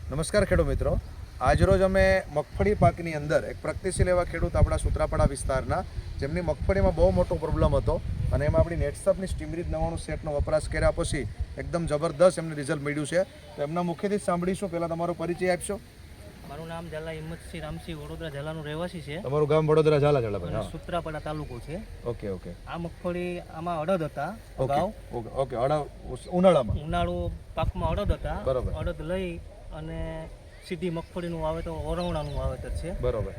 નમસ્કાર ખેડૂત મિત્રો, આજરોજ અમે મગફળી પાકની અંદર એક પ્રગતિશીલ એવા ખેડૂત આપણા સૂત્રાપાડા વિસ્તારના જેમની મગફળીમાં બહુ મોટો પ્રોબ્લેમ હતો અને એમાં આપણી નેટસપની સ્ટીમરીજ 99 સેટનો વપરાશ કર્યા પછી એકદમ જબરદસ્ત એમને રિઝલ્ટ મળ્યું છે. તો એમના મુખેથી જ સાંભળીશું. પહેલાં તમારો પરિચય આપશો. મારું નામ ઝાલા હિંમતસિંહ રામસિંહ વડોદરા ઝાલાનું રહેવાસી છે. તમારું ગામ વડોદરા ઝાલા અને સૂત્રાપાડા તાલુકો છે. Okay okay. આ મગફળી આમાં અડદ હતા. ઓકે ઉનાળામાં ઉનાળુ પાકમાં અડદ હતા. બરોબર. અડદ લઈ અને સીધી મગફળીનું વાવેતર ઓરવણાનું વાવેતર છે. બરોબર.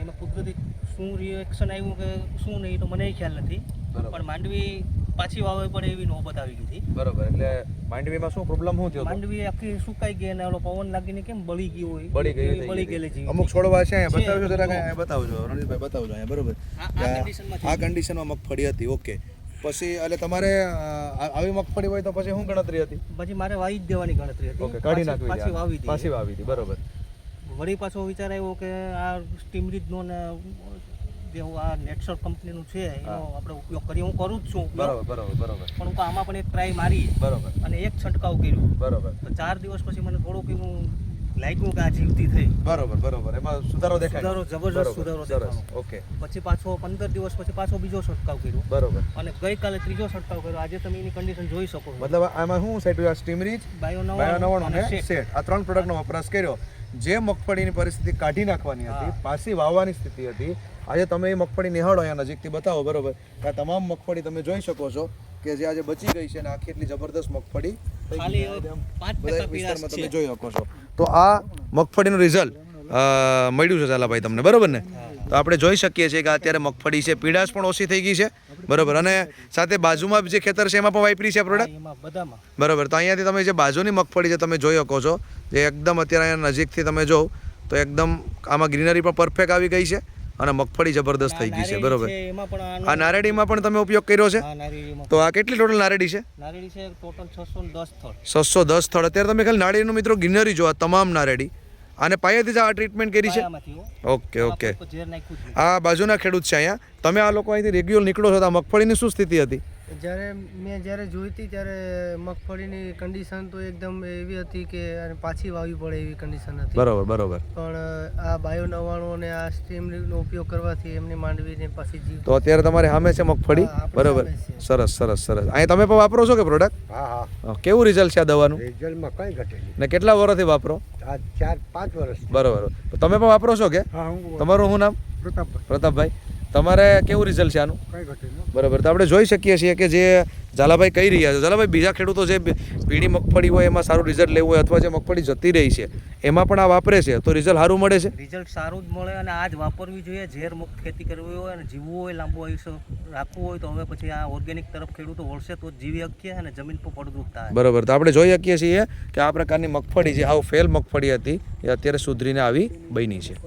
એમાં કુદરતી શું રિએક્શન આવ્યું કે શું નહીં તો મને ખ્યાલ નથી, પણ માંડવી પાછી વાવવી પડે એવી નોબત આવી ગઈ હતી. બરોબર. એટલે માંડવીમાં શું પ્રોબ્લેમ શું થયો? માંડવી આખી સુકાઈ ગઈ અને ઓલો પવન લાગીને કેમ બળી ગઈ હોય, બળી ગયેલી છે. અમુક છોડવા છે અહીંયા બતાવજો જરા, અહીંયા બતાવજો રણજીતભાઈ, બતાવજો અહીંયા. બરોબર. આ કન્ડિશનમાં મગફળી હતી. ઓકે. પછી એટલે તમારે આવી મગફળી હોય તો પછી શું ગણતરી હતી? પછી મારે વાવી જ દેવાની ગણતરી હતી. ઓકે, કાઢી નાખવી, પાછી વાવી હતી. બરોબર. વળી પાછો વિચાર આવ્યો કે આ સ્ટીમરીજનો ને જે આ નેટસર કંપનીનું છે એનો આપણે ઉપયોગ કરીએ. હું કરું જ છું. બરોબર. પણ હું આમાં પણ એક ટ્રાય મારી. બરોબર. અને એક છંટકાવ કર્યો. બરોબર. તો 4 દિવસ પછી મને થોડુંક એવું લાગ્યું કે આ જીવતી થઈ. બરોબર. એમાં સુધારો દેખાય. જબરજસ્ત સુધારો દેખાણો. ઓકે. પછી પાછો 15 દિવસ પછી પાછો બીજો છંટકાવ કર્યો. બરોબર. અને ગઈકાલે ત્રીજો છંટકાવ કર્યો. આજે તમે એની કન્ડિશન જોઈ શકો છો. મતલબ આમાં શું સેટ? સ્ટીમરીજ, બાયો 99 અને સેટ, આ 3 પ્રોડક્ટનો વપરાશ કર્યો. જે મગફળીની પરિસ્થિતિ કાઢી નાખવાની હતી, પાછી વાવવાની સ્થિતિ હતી, આજે તમે એ મગફળી નિહાળો, અહીંયા નજીકથી બતાવો. બરોબર. આ તમામ મગફળી તમે જોઈ શકો છો કે જે આજે બચી ગઈ છે અને આખી એટલી જબરદસ્ત મગફળી ખાલી 5% વિસ્તારમાં તમે જોઈ શકો છો. તો આ મગફળીનું રિઝલ્ટ મળ્યું છે ઝાલાભાઈ તમને, બરોબર ને? તો આપણે જોઈ શકીએ છીએ કે અત્યારે મગફળી છે, પીડાશ પણ ઓછી થઈ ગઈ છે. બરોબર. અને સાથે બાજુમાં જે ખેતર છે એમાં પણ વાપરી છે પ્રોડક્ટ. બરોબર. તો અહીંયાથી તમે જે બાજુની મગફળી છે તમે જોઈ શકો છો, જે એકદમ અત્યારે અહીંયા નજીકથી તમે જો તો એકદમ આમાં ગ્રીનરી પણ પરફેક્ટ આવી ગઈ છે અને મગફળી જબરદસ્ત થઈ ગઈ છે. બરોબર. આ નારેડીમાં પણ તમે ઉપયોગ કર્યો છે. તો આ કેટલી ટોટલ નારેડી છે? નારેડી છે ટોટલ 610 સ્થળ. 610 સ્થળ. અત્યારે તમે ખાલી નારેડીનું મિત્રો ગ્રીનરી જો, આ તમામ નારેડી અને પાયાથી જ આ ટ્રીટમેન્ટ કરી છે. ઓકે. આ બાજુના ખેડૂત છે અહીંયા. તમે આ લોકો અહીંથી રેગ્યુલર નીકળો છો તો આ મગફળીની શું સ્થિતિ હતી? જ્યારે જોઈતી ત્યારે મગફળીની કન્ડિશન તો એકદમ એવી હતી કે પાછી વાવવી પડે એવી કન્ડિશન હતી. બરોબર. પણ આ બાયો 99 અને આ સ્ટીમનો ઉપયોગ કરવાથી એમની માંડવીને પાછી જીવ. તો અત્યારે તમારે સામે છે મગફળી. બરોબર. સરસ. અહીંયા તમે પણ વાપરો છો કે પ્રોડક્ટ? હા. કેવું રિઝલ્ટ છે આ દવાનું? રિઝલ્ટમાં કંઈ ઘટે નહીં. ને કેટલા વર્ષથી વાપરો? આ 4-5 વર્ષ. બરોબર. તમે પણ વાપરો છો કે? તમારું શું નામ? પ્રતાપભાઈ. તમારે કેવું રિઝલ્ટ છે આનું? કંઈ ઘટે નહીં. બરાબર. તો આપણે જોઈ શકીએ છીએ કે જે ઝાલાભાઈ કહી રહ્યા છે, ઝાલાભાઈ બીજા ખેડૂતો જે પીળી મગફળી હોય એમાં સારું રિઝલ્ટ લેવું હોય અથવા જે મગફળી જતી રહી છે એમાં પણ આ વાપરે છે તો રિઝલ્ટ સારું મળે છે. રિઝલ્ટ સારું જ મળે અને આ જ વાપરવી જોઈએ. ઝેર મુક્ત ખેતી કરવી હોય અને જીવવું હોય, લાંબુ આયુષ્ય રાખવું હોય તો હવે પછી આ ઓર્ગેનિક તરફ ખેડૂતો વળશે તો જ જીવી શકીએ અને જમીન પર ફળદ્રુપ થાય. બરાબર. તો આપણે જોઈ શકીએ છીએ કે આ પ્રકારની મગફળી જે હાવ ફેલ મગફળી હતી એ અત્યારે સુધરીને આવી બની છે.